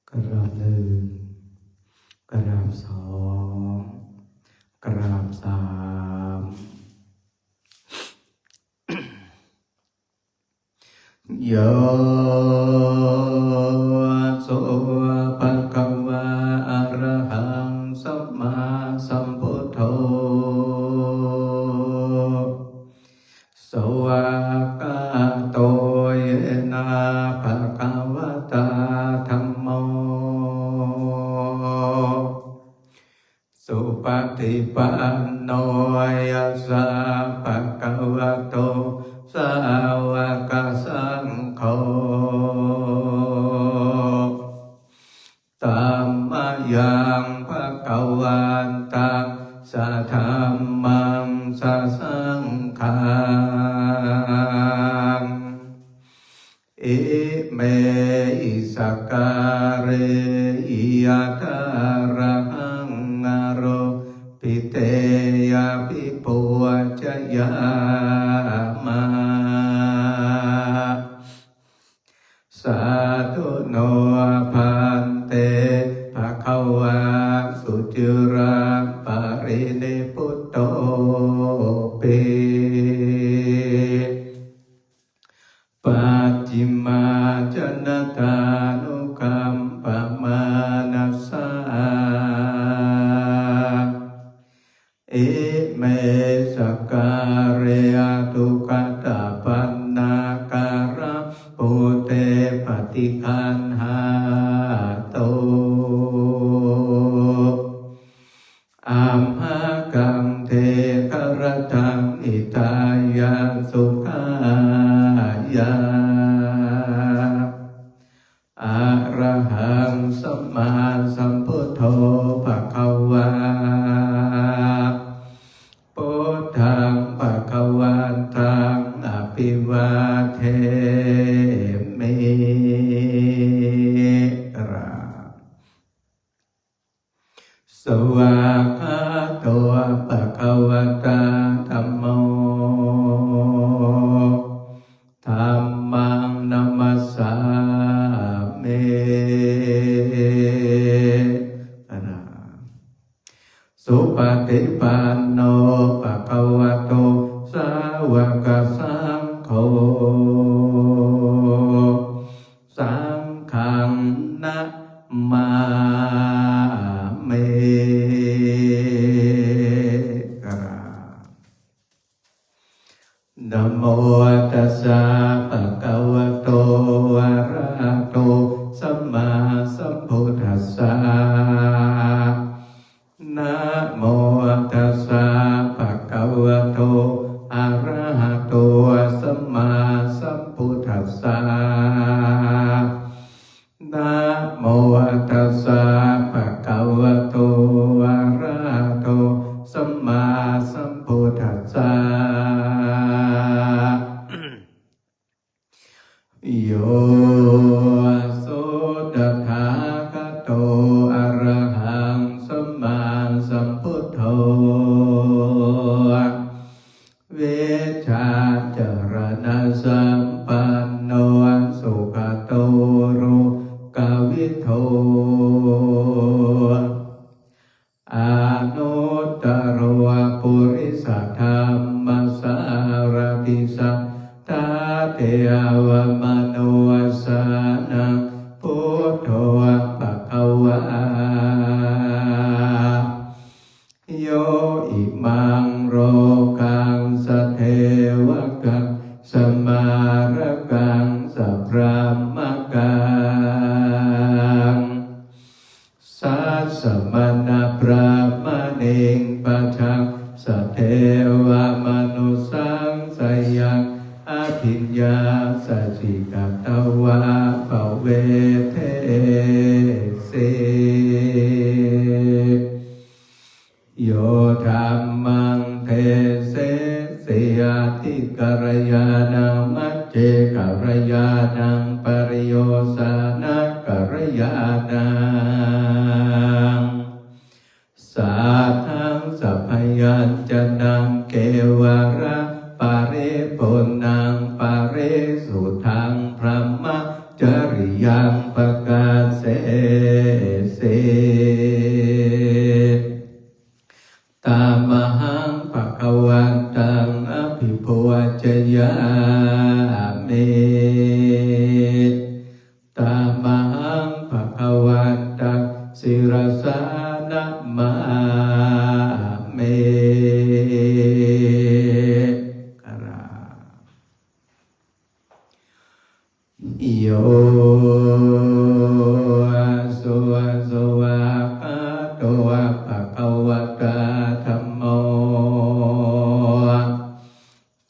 กราบหนึ่งกราบสองกราบสามโยโสภะคะวะอะระหังสัมมาสัมพุทโธสวากขาโตเยนะภะคะวะตาธัมโมสุปฏิปันโนยัสสะภะคะวะโตสาวกสังโฆธัมมายังภะคะวันตังสะธัมมังสะสังฆังอิเมอิสกการะอิยะทาระหังอโรปิเตยะภิปุวจยามะสาธุโนภันเตภะคะวะสุจิรังปรินิพพุตโตปิปัจจิมาจนตานุกัมปมานัสสะอิเมสการะตุกตปันนาการะปุเตปฏิคันหาโตอัมหะกังเทกรตังอิตายาสุขายาอะระหังสัมมาสัมพุทโธภะคะวาพุทธังภะคะวันตังอภิวาเทมิสวากขาโตภะคะวะตาธัมโมธัมมังนัมมัสสามิสุปฏิปันโนภะคะวะโตสาวกสังโฆสังฆังนะมามินะโมตัสสะภะคะวะโตอะระหะโตสัมมาสัมพุทธัสสะนะโมตัสสะภะคะวะโตอะระหะโตสัมมาสัมพุทธัสสะนะโมตัสสะภะคะวะโตอะระหะโตสัมมาสัมพุทธัสสะโยโสตถาคโตอะระหังสัมมาสัมพุทโธเวชาจรณะสัมปันโนสุขโตโรกวิโทอานุตตรปุริสธรรมสารติสัทธาเทวมโนสานังพุทโธภะคะวะโยอิมังโรกังสเทวกังสมารกังสัพพะมะกังสัสสะมณะพระมณิงปัจจังสเทวมนุสังสยังอภิญญาสัจจิกัตตวะภเวเทสิโยธัมมังเทเสสิยติกรยานังมัจเจกรยานังปริโยสานกรยานังสัทธังสัพพยัญจนังเกวระปาริปุณัง ปาเรสุทังพระมะจริยังปะกาเสเสตามหังภะคะวันตังอภิโภชยามิตามหังภะคะวันตังศิรสานะมามิโยสุสุวะคาโตภะคะวะตาธัมโม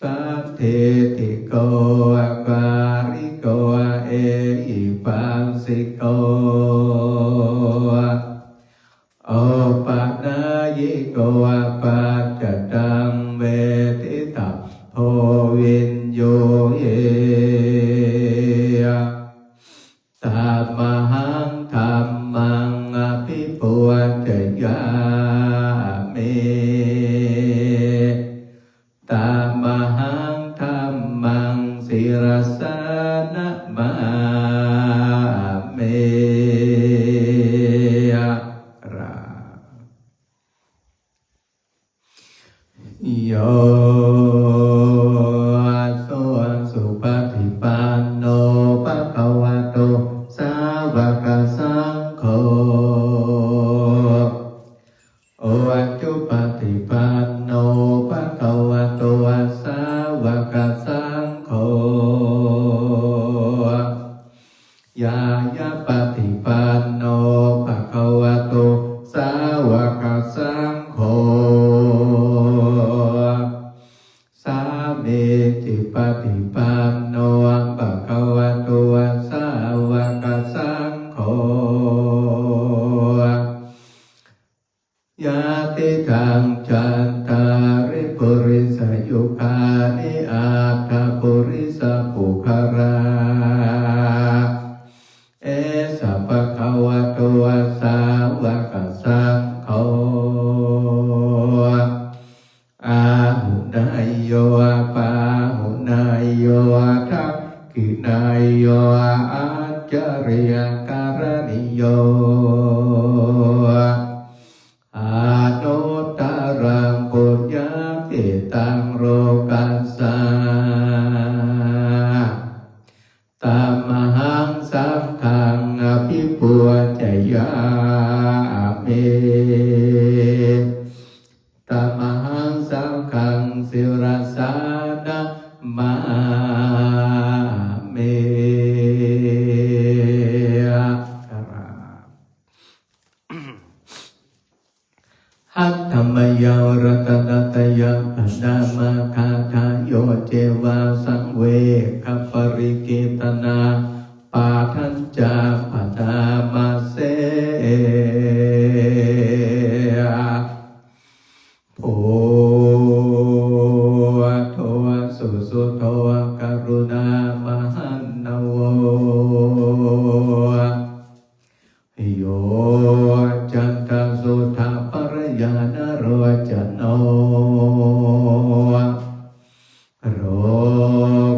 สัทธิติโกการิโกเอหิปัสสิโกโอปะนายิโกปัจจตังเวทิตาโพวินโยเยตามหังธัมมังอภิปุจยามิตามหังธัมมังศิรสานะมามิโยสุปฏิปันโนภะคะวะโตสาวกสังโฆโอจุปฏิปันโนภะคะวะโตสาวกสังโฆยายาปฏิปันโนภะคะวะโตสาวกสังโฆสามีจิปฏิปันโนภะคะวะโตสาวกสังโฆยาติทังจันตาริปุริสยุคานิอาตาปุริสปุคาราเอสะภะคะวะโตสาวกสังโฆอาหุนายโยปาหุนายโยทักขินายโยอาจาริยการณิโยอาโนตารังปุญญาเกตังโรกัสสาตามหังสังฆังอภิปุจยามิตามหังสังฆังศิรสานะมามิหัตถมยารัตนัตยังอนามาคาทายโยเจวาสังเวคัปปริกิตนาปาทัญจาปตามาเสโพโทสุสุโทกรุณามหันนโวโยจันทสุทาปรยานโรจโนโร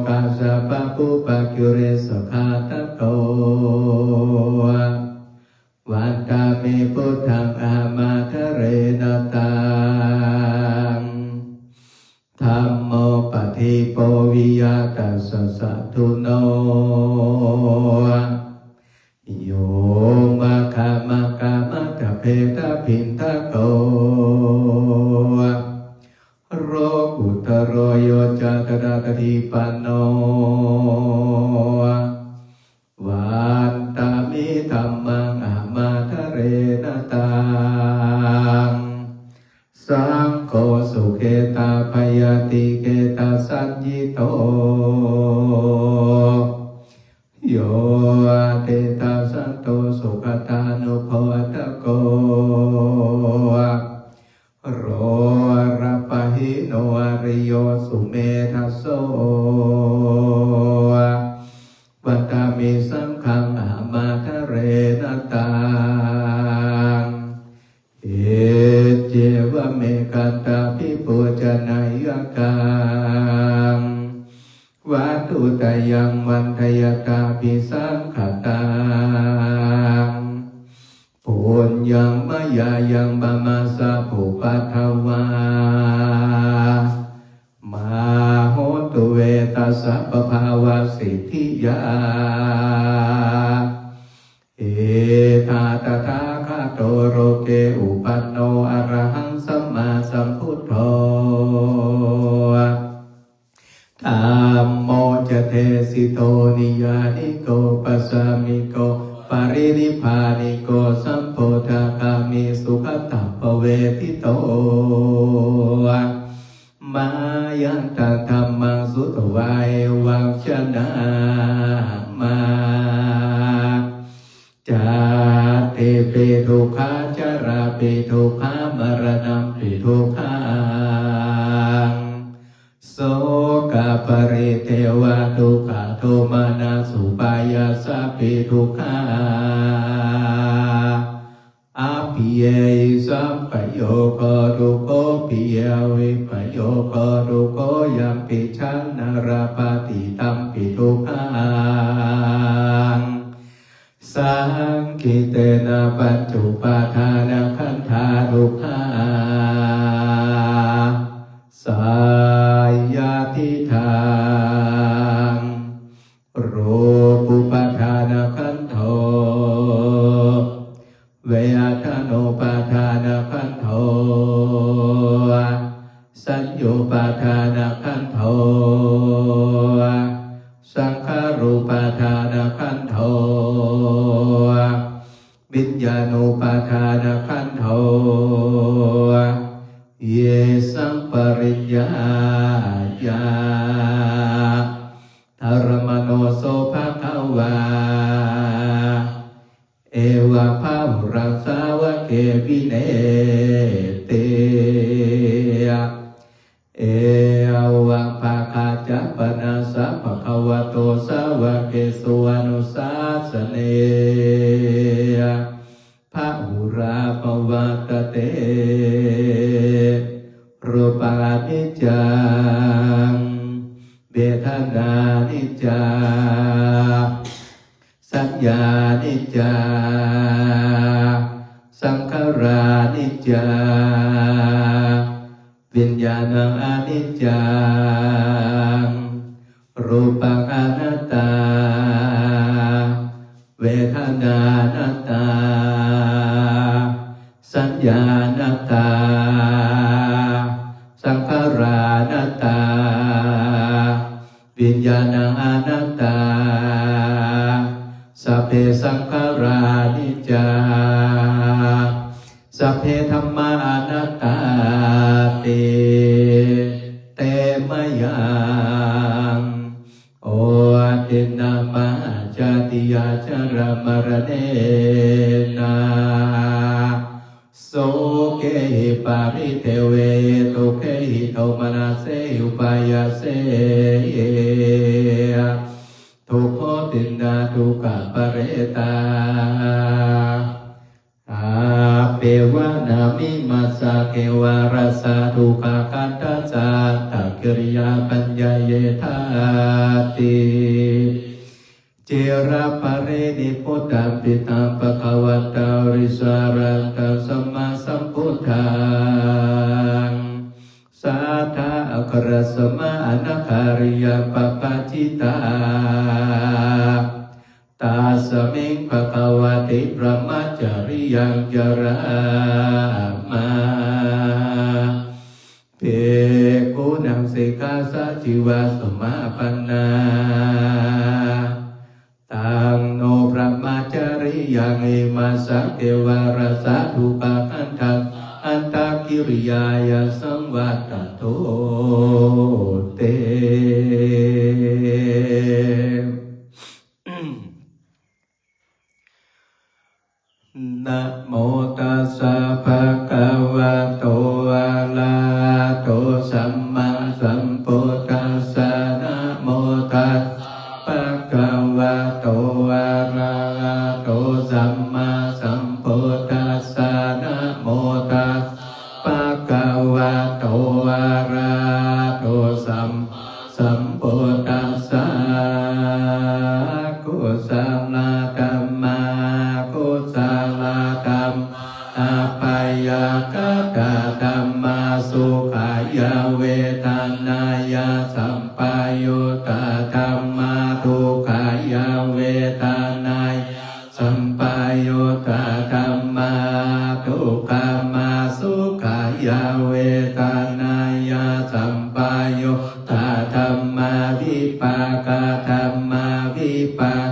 กัสสะปะปุปะกิริสขาตะโกวันตามิพุทธังอามาทะเรนตังธัมโมปฏิโปวิยตัสสะสัทธุโนโยมะคามะกามะตะเพตะพินทะโกโรกุตโรโยจัตระกติปันโนวันตามิธัมมังอามาทะเรนตังสังโฆสุเขตาพยาติเกตาสัญญิโตโยเตตาสันโตสุขตานุภวตโกโรระปะหิโนอริโยสุเมทัสโสวัตตามิสังฆังอามาทะเรนตังเอเจวะเมกัตตาภิปุจนายกังวัต ยังวันทยตาภิสังขตังปุญญังมยายังบามาสะภูปัทวามโหตุเวตัสสะปภาวะสิทธิยาเอธาตถาคโตโรเกอุปันโนอรหังสัมมาสัมพุทโธธัมโมจะเทสิโตนิยานิโกปัสสามิโกปรินิพพานิโกสัมโพธคามิสุขตัปเวทิโตมายันตธรรมังสุตวายวังชนะมาจาติปิทุกขาจาราปิทุกขามรณะปิทุกขังโสกปริเทวทุกขโทมานาสุปายาสะปิทุกขาอาภิเยสัมปโยโคทุโกภิยวิปโยโคทุโกยัมปิชันนราปฏิตัมปิทุกขังสังคิเตนะปัจจุปาทานะขันธาทุกขาสายาทิทางรูปุปาทานะขันโธเวทนานุปาทานะขันโธสัญญูปาทานะขันโธสังขารูปาทานะขันโธวิญญาณุปาทานะขันโธเยสังปริญญาญาธรรมโนโสภควาเอวะภาหุรัสสาวะเกวิเนเตเอวะภาคาจัปนาสัพพะวะโตสาวะเกสุอนุสาสเนภาหุราภวัตเตรูปานิจจังเวทนานิจจังสัญญานิจจาสังขารานิจจาวิญญาณังอนิจจังรูปังอนัตตาเวทนานัตตาสัญญานัตตาสังขารานัตตาวิญญาณังอนัตตาสัพเพสังขารานิจจาสัพเพธัมมาอนัตตาติเตมยังโอตินามาจาติยาจารมรเนนาโสเกหิปาริเทเวตุเกหิโทมนาเสอุปายาเสทุกขตินาทุกขปเรตาอาเปวะนามิมัสสะเกวารัสสะทุกขกันตัสสะตักกิริยาปัญญาเยธาติเจระปะเรนิพุทธปิตังปะคะวะตาริสารังตัสมมาสัมพุทธังสัทธะอัครสมาอนาคาริยปปะจิตาตาสมิงภะคะวะติพระมัจจริยังจรามาเภกุนังสิกขาสัจจิวาสมาปันนาตังโนพระมัจจริยังเอมาสักเกวารัสสะทุกขันธังอันตกิริยายาสังวัตโตเตนะโมตัสสะภะคะวะโตอะระหะโตสัมมาสัมพุทธัสสะนะโมตัสสะภะคะวะโตอะระหะโตสัมมาสัมพุทธัสสะนะโมตัสสะภะคะวะโตอะระหะโตสัมมา กุศลธรรมากุศลธรรมอาภัยกตธรรมาสุขายเวทนายสัมปยุตตธรรมาทุกขายเวทนายสัมปยุตตธรรมาทุกขมาสุขายเวทนายสัมปยุตตธรรมาวิปากธรรมาวิปาก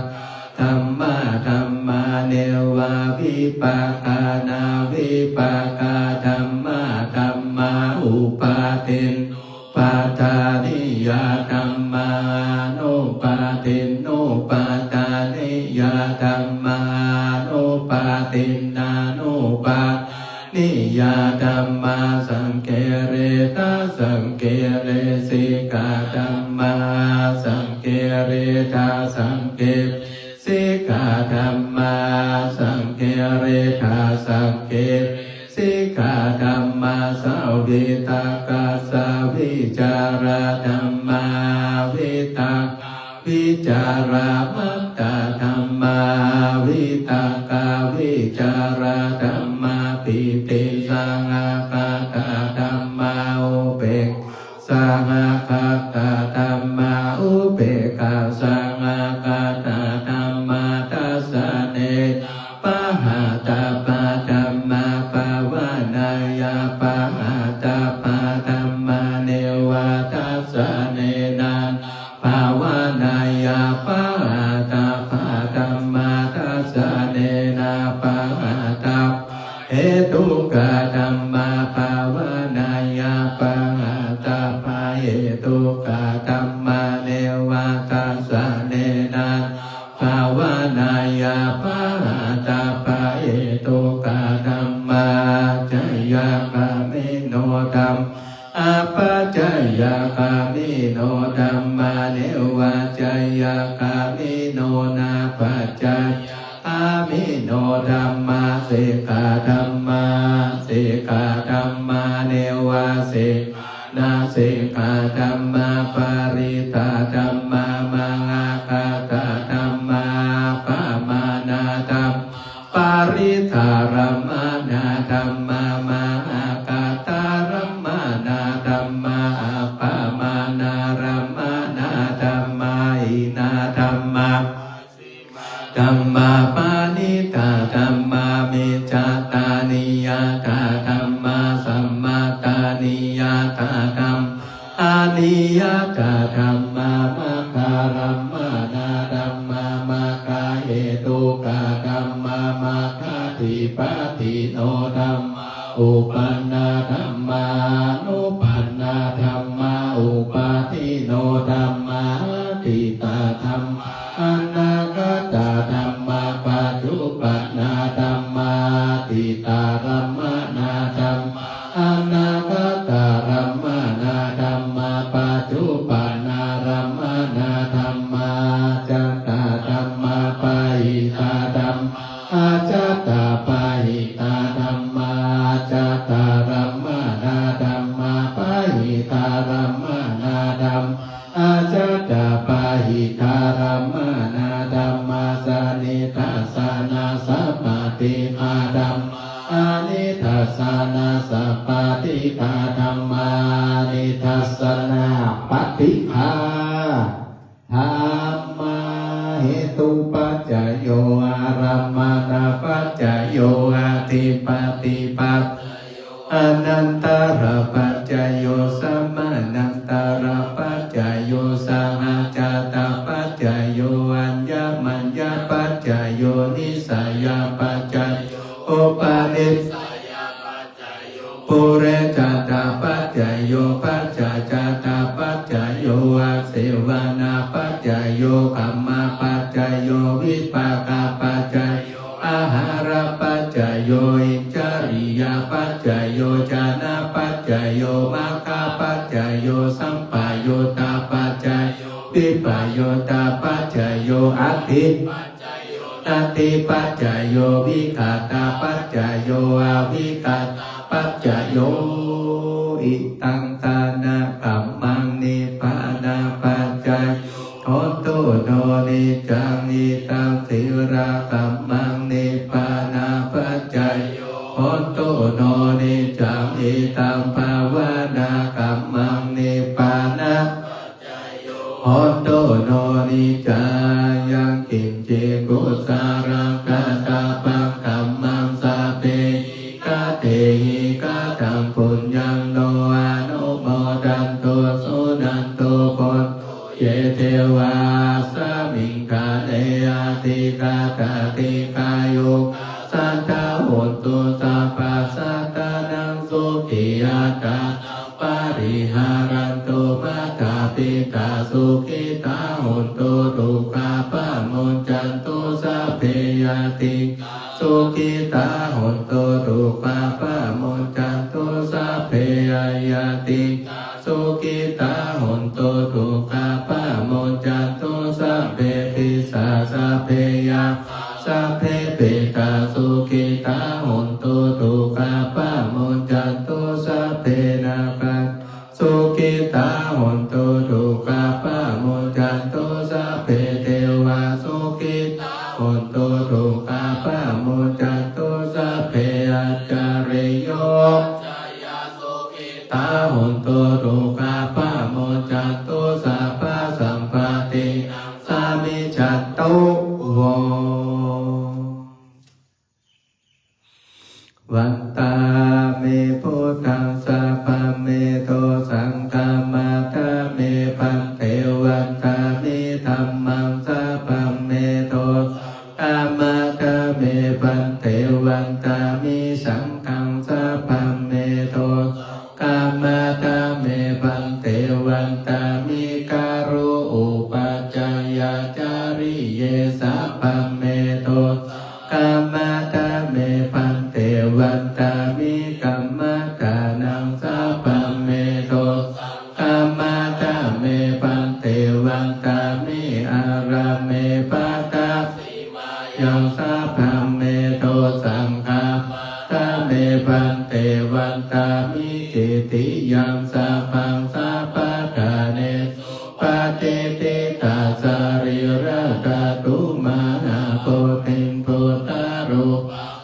ธรรมาธรรมาเนวาวิปากานาวิปากาธรรมาธรรมาอุปาทินปาทานิยาธรรมานุปาทินนุปาทานิยาธรรมานุปาทินนานุปานิยาธรรมาสังเกเรตาสังเกเรสิกาธรรมาสังเกเรตาสังเกสิกาธรรมาสังเกเรตาสังเกสิกาธรรมาสาวิตากาสาวิจาราธรรมาวิตาวิจารามัตตธรรมาวิตากาวิจาราธรรมาปิติสังฆาตธรรมาอุเบกสังฆาตธรรมาอุเบกขาสังฆาตธรรมาทัสสะเนปะหาตาปะธรรมาภาวานายาปะหาตาปะธรรมาเนวาทัสสะเนนาภาวานายาปะหาตาปะธรรมาทัสสะเนนาภาหาตาเหตุกะธรรมาภาวานายาปะหาตาภาเหตุกะธรรมาเนวาทัสสะเนนาภาวานายาปะหาตาภาเหตุกะธรรมาจยากามิโนธรรมอาปัจจยกามิโนธรรมาเนวาจยกามิโนนาปัจจยอามิโนธรรมาเสกาธรรมาเสกาธรรมาเนวาเสนาเสกาธรรมาปาริตาธรรมามังคาตาธรรมาปามานาธรรมปาริธารมานาธรรมามังคาตารมานาธรรมาปามานารัมมานาธรรมาอินาธรรมาธัมมาปานิตาธัมมามิจจตานิยาตาธัมมาสัมมาตานิยาตาธัมอานิยาตาธัมมามัคคารัมมานาธัมมามัคคาเหตุกะธัมมามัคคาทิปะติโนธัมมาอุปันนาธัมมานุปันนาธัมมาอุปาทิโนธัมมาทิตาธัมมาอนาคตาธัมมาปัจจุบันนาธัมมาทิตารัมมานาธัมมาอนาคตารัมมานาธัมมาปัจจุบันนารัมมานาธัมมาจัตตาธัมมาปะหิตาธัมมาอาจัตตาปะหิตาธัมมาจัตตารัมมานาธัมมาปะหิตารัมมานาธัมมาอาจัตตาปะหิตารัมมานาธัมมาสานิทัสสานาสัพพติมาธัมมาอานิทัสสานาสัพพติภาธัมมานิทัสสนาปฏิภาธัมมาเหตุปัจจโยอารัมมานาปัจจโยอาทิปติปัจอนันตรปัจจโยสัมมานันตรปัจจโยสังฆจตปัจจโยอัญญมัญญปัจจโยนิสัยปัจจโยโอปานิสัยปัจจโยปุเรจตปัจจโยปัจจจตปัจจโยอาเสวนาปัจจโยกัมมาปัจจโยวิปากปัจจโยอาหารปัจจโยอิจาริยปัจจโยจานะปัจจโยมัคคปัจจโยสัมปโยตาปัจจโยวิปโยตาปัจจโยอัตถินาติปัจจโยวิคาตาปัจจโยอวิคาตาปัจจโยอิตังตานะกัมมังนิพพานาปัจจโย นตุโนนิจังนิตังสิรากัมมังนิพพานาปัจจายโยโหนตุโนนิจังนิตังภาวนากัมมังนิพพานาปัจจายโยโหนตุโนนิจายังกินจิกุสารังกตาปังกัมมังสาเปกะเตหิกะตังปุญญังโนอนุโมดันตุสุนันตุโกนเยเทวาสมิงกาเตอาติกาตาติกายุสัทธาโหนตุสัพพสัตตานังสุขิยาตาปาริหารันตุมัตตาปิตาสุขิตาโหนตุทุกขาปะโมจจันตุสัพเพยติสุขิตาโหนตุทุกขาปะโมจจันตุสัพเพยติสุขิตาโหนตุทุกขาปะโมจจันตุสัพเพปิสาสัพเพยาสัพเพปิตาสุขิตาโหนตุทุกขาปะโมจจันตุสัพเพนาคันสุขิตาโหนตุทุกขาปะโมจจันตุสัพเพเทวาสุขิตาโหนตุทุกขาปะโมจจันตุสัพเพอัจจาริโยตาโหนตุทุกขาปะโมจจันตุสัพพะสัมปติสามิจัตตุโววันตาเมพุทธังสัพพะเมโตสังฆามาตาเมพันเทวันตามิธัมมังสัพพะเมโตกามาตาเมพันเทวันตามิสังฆังสัพพะเมโตกามาตาเมพันเทวันตามิการุอุปัจจายาจาริเยสัพพะเมโตกามาตาเมพันเทวันตามิกัมมาตานังสัพพะเมโตกามาตาเมพันเทวันตามิอาราเมปัตตายังสัพพะเมโตสังฆาตาเมพันเทวันตามิจิติยังสัพพังสัพพะทาเนปะเตติตาสาริระกาตุมานาโพธิงพุทธารุ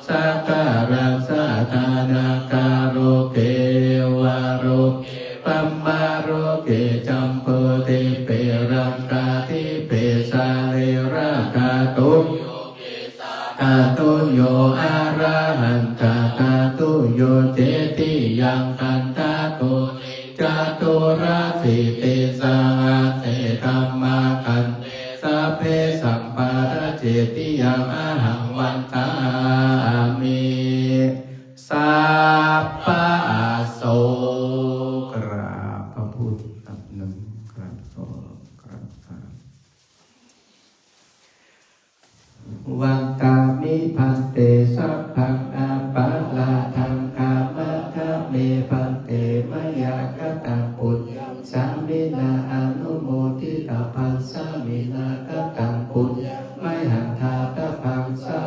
สักการะสัทธานาการุเกวารุปัมมารุเกจัมโพธิเปรังกาทิเปสาริระกาตุตาตุโยอะระหันตาตาตุโยเจติยังคันตาตุจตุราสิติสังเตธัมมาคันสัพเพสัมปาระเจติยังอะหังวันตามิสัพพะโสกราบพระพุทธอันหนึ่งกราบสองกราบสามวันตามิพันเตสัพพังอาปาลาทังกามะทะเมพันเตมยากตังปุญญังสามินาอนุโมทิตาพังสามินากตังปุญญังไมหันทาตพังสา